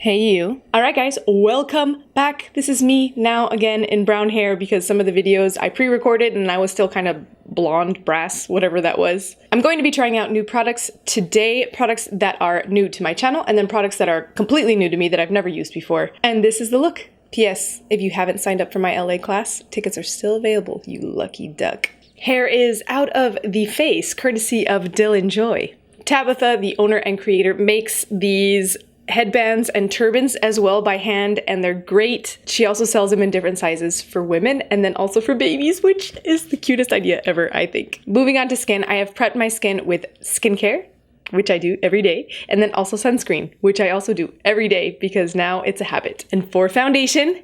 Hey you. Alright guys, welcome back. This is me now again in brown hair because some of the videos I pre-recorded and I was still kind of blonde, brass, whatever that was. I'm going to be trying out new products today, products that are new to my channel and then products that are completely new to me that I've never used before. And this is the look. P.S. If you haven't signed up for my LA class, tickets are still available, you lucky duck. Hair is out of the face, courtesy of Dylan Joy. Tabitha, the owner and creator, makes these headbands and turbans as well by hand, and they're great. She also sells them in different sizes for women and then also for babies, which is the cutest idea ever, I think. Moving on to skin, I have prepped my skin with skincare, which I do every day, and then also sunscreen, which I also do every day because now it's a habit. And for foundation,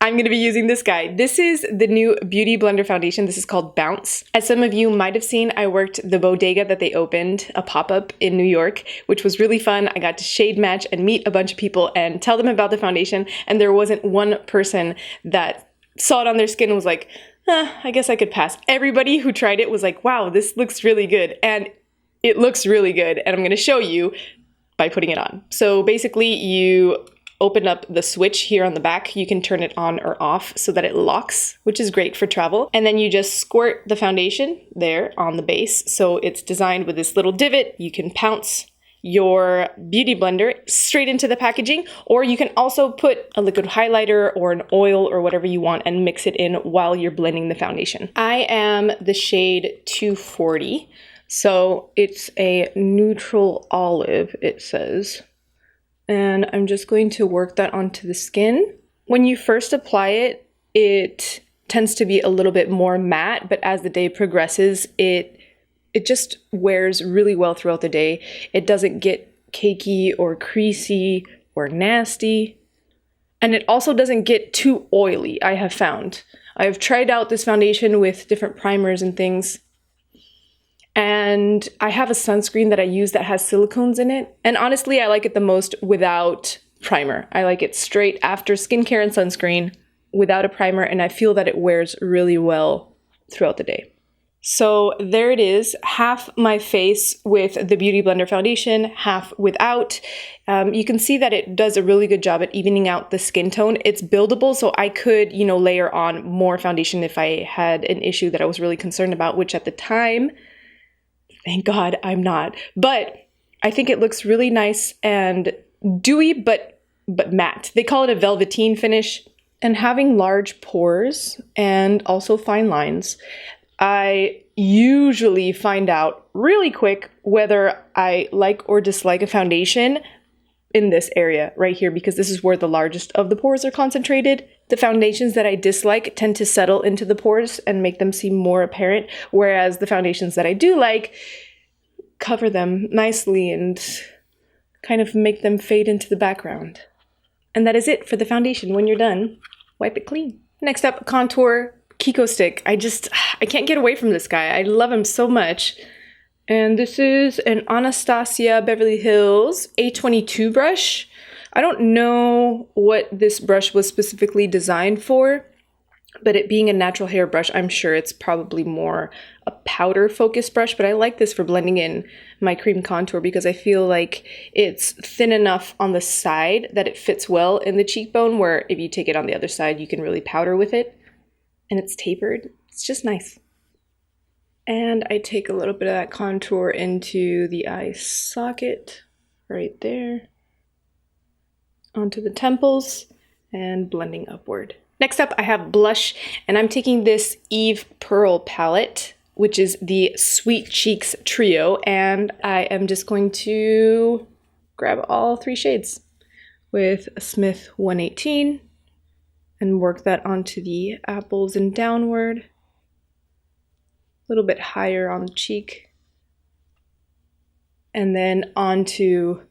I'm going to be using this guy. This is the new Beauty Blender foundation. This is called Bounce. As some of you might have seen, I worked the bodega that they opened, a pop-up in New York, which was really fun. I got to shade match and meet a bunch of people and tell them about the foundation. And there wasn't one person that saw it on their skin and was like, I guess I could pass. Everybody who tried it was like, wow, this looks really good. And it looks really good. And I'm going to show you by putting it on. So basically you open up the switch here on the back. You can turn it on or off so that it locks, which is great for travel. And then you just squirt the foundation there on the base. So it's designed with this little divot. You can pounce your beauty blender straight into the packaging, or you can also put a liquid highlighter or an oil or whatever you want and mix it in while you're blending the foundation. I am the shade 240. So it's a neutral olive, it says. And I'm just going to work that onto the skin. When you first apply it, it tends to be a little bit more matte, but as the day progresses, it just wears really well throughout the day. It doesn't get cakey or creasy or nasty. And it also doesn't get too oily, I have found. I've tried out this foundation with different primers and things. And I have a sunscreen that I use that has silicones in it. And honestly, I like it the most without primer. I like it straight after skincare and sunscreen without a primer, and I feel that it wears really well throughout the day. So there it is, half my face with the Beauty Blender foundation, half without. You can see that it does a really good job at evening out the skin tone. It's buildable, so I could, layer on more foundation if I had an issue that I was really concerned about, which at the time, thank God I'm not. But I think it looks really nice and dewy, but matte. They call it a velveteen finish. And having large pores and also fine lines, I usually find out really quick whether I like or dislike a foundation in this area right here, because this is where the largest of the pores are concentrated. The foundations that I dislike tend to settle into the pores and make them seem more apparent, whereas the foundations that I do like cover them nicely and kind of make them fade into the background. And that is it for the foundation. When you're done, wipe it clean. Next up, contour KIKO stick. I can't get away from this guy. I love him so much. And this is an Anastasia Beverly Hills A22 brush. I don't know what this brush was specifically designed for, but it being a natural hair brush, I'm sure it's probably more a powder focused brush, but I like this for blending in my cream contour because I feel like it's thin enough on the side that it fits well in the cheekbone, where if you take it on the other side, you can really powder with it. And it's tapered. It's just nice. And I take a little bit of that contour into the eye socket right there, onto the temples, and blending upward. Next up, I have blush, and I'm taking this Yves Pearl palette, which is the Sweet Cheeks Trio, and I am just going to grab all three shades with a Smith 118 and work that onto the apples and downward. A little bit higher on the cheek, and then onto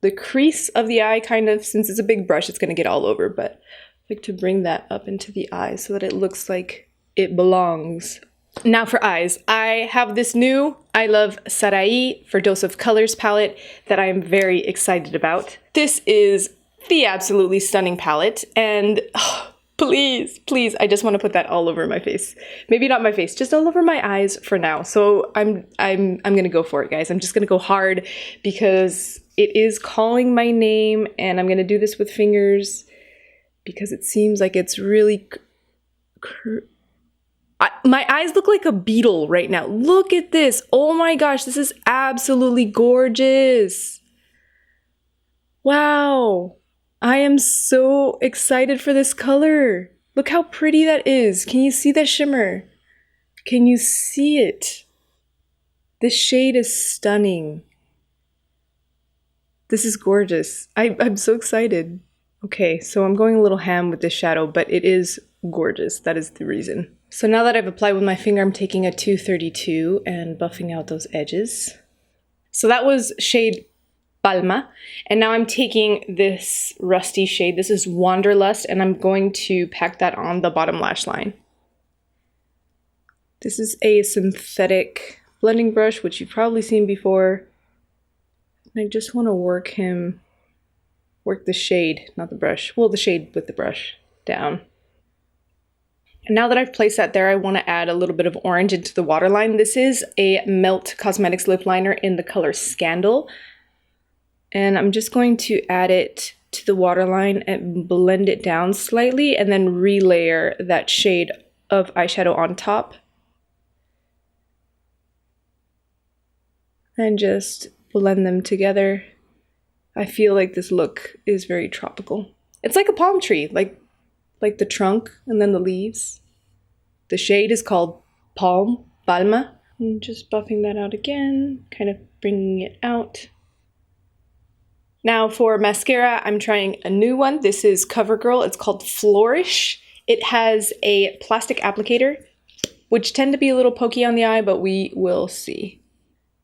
the crease of the eye, kind of. Since it's a big brush, it's going to get all over, but I like to bring that up into the eye so that it looks like it belongs. Now for eyes, I have this new ILUVSARAHI for Dose of Colors palette that I'm very excited about. This is the absolutely stunning palette, and Please, please. I just want to put that all over my face. Maybe not my face, just all over my eyes for now. So I'm gonna go for it, guys. I'm just gonna go hard because it is calling my name, and I'm gonna do this with fingers because it seems like it's really. My eyes look like a beetle right now. Look at this. Oh my gosh, this is absolutely gorgeous. Wow. I am so excited for this color. Look how pretty that is. Can you see that shimmer? Can you see it? This shade is stunning. This is gorgeous. I'm so excited. Okay, so I'm going a little ham with this shadow, but it is gorgeous. That is the reason. So now that I've applied with my finger, I'm taking a 232 and buffing out those edges. So that was shade Palma, and now I'm taking this rusty shade. This is Wanderlust, and I'm going to pack that on the bottom lash line. This is a synthetic blending brush, which you've probably seen before. And I just want to work the shade, not the brush. Well, the shade with the brush down. And now that I've placed that there, I want to add a little bit of orange into the waterline. This is a Melt Cosmetics lip liner in the color Scandal. And I'm just going to add it to the waterline and blend it down slightly and then relayer that shade of eyeshadow on top. And just blend them together. I feel like this look is very tropical. It's like a palm tree, like the trunk and then the leaves. The shade is called Palma. I'm just buffing that out again, kind of bringing it out. Now for mascara, I'm trying a new one. This is Covergirl. It's called Flourish. It has a plastic applicator, which tend to be a little pokey on the eye, but we will see.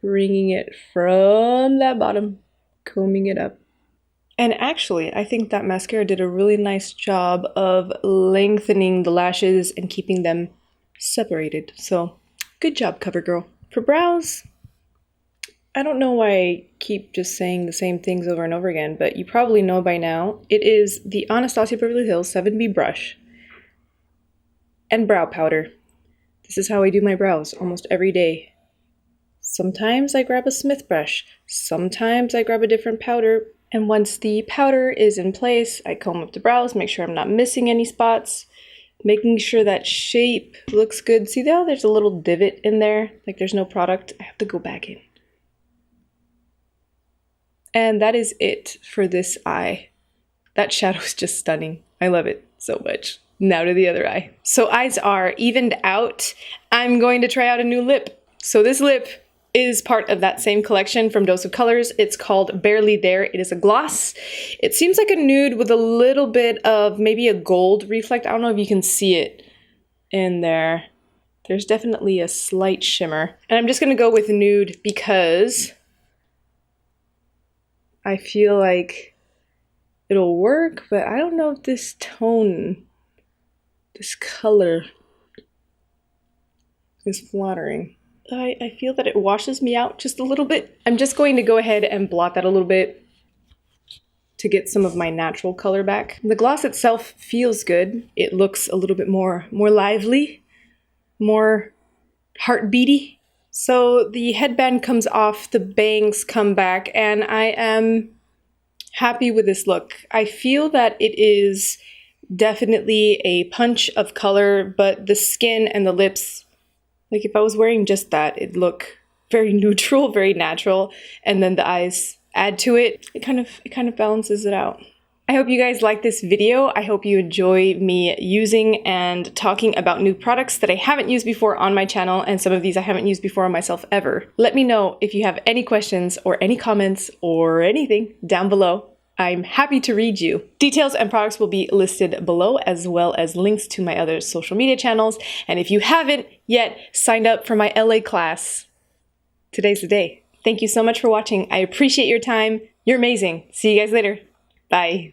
Bringing it from that bottom, combing it up. And actually, I think that mascara did a really nice job of lengthening the lashes and keeping them separated. So, good job, Covergirl. For brows, I don't know why I keep just saying the same things over and over again, but you probably know by now. It is the Anastasia Beverly Hills 7B brush and brow powder. This is how I do my brows almost every day. Sometimes I grab a Smith brush, sometimes I grab a different powder, and once the powder is in place, I comb up the brows, make sure I'm not missing any spots, making sure that shape looks good. See how there's a little divot in there, like there's no product? I have to go back in. And that is it for this eye. That shadow is just stunning. I love it so much. Now to the other eye. So eyes are evened out. I'm going to try out a new lip. So this lip is part of that same collection from Dose of Colors. It's called Barely There. It is a gloss. It seems like a nude with a little bit of maybe a gold reflect. I don't know if you can see it in there. There's definitely a slight shimmer. And I'm just going to go with nude because I feel like it'll work, but I don't know if this tone, this color is flattering. I feel that it washes me out just a little bit. I'm just going to go ahead and blot that a little bit to get some of my natural color back. The gloss itself feels good. It looks a little bit more lively, more heartbeaty. So the headband comes off, the bangs come back, and I am happy with this look. I feel that it is definitely a punch of color, but the skin and the lips, like if I was wearing just that, it'd look very neutral, very natural, and then the eyes add to it. It kind of balances it out. I hope you guys like this video. I hope you enjoy me using and talking about new products that I haven't used before on my channel, and some of these I haven't used before on myself ever. Let me know if you have any questions or any comments or anything down below. I'm happy to read you. Details and products will be listed below, as well as links to my other social media channels. And if you haven't yet signed up for my LA class, today's the day. Thank you so much for watching. I appreciate your time. You're amazing. See you guys later. Bye.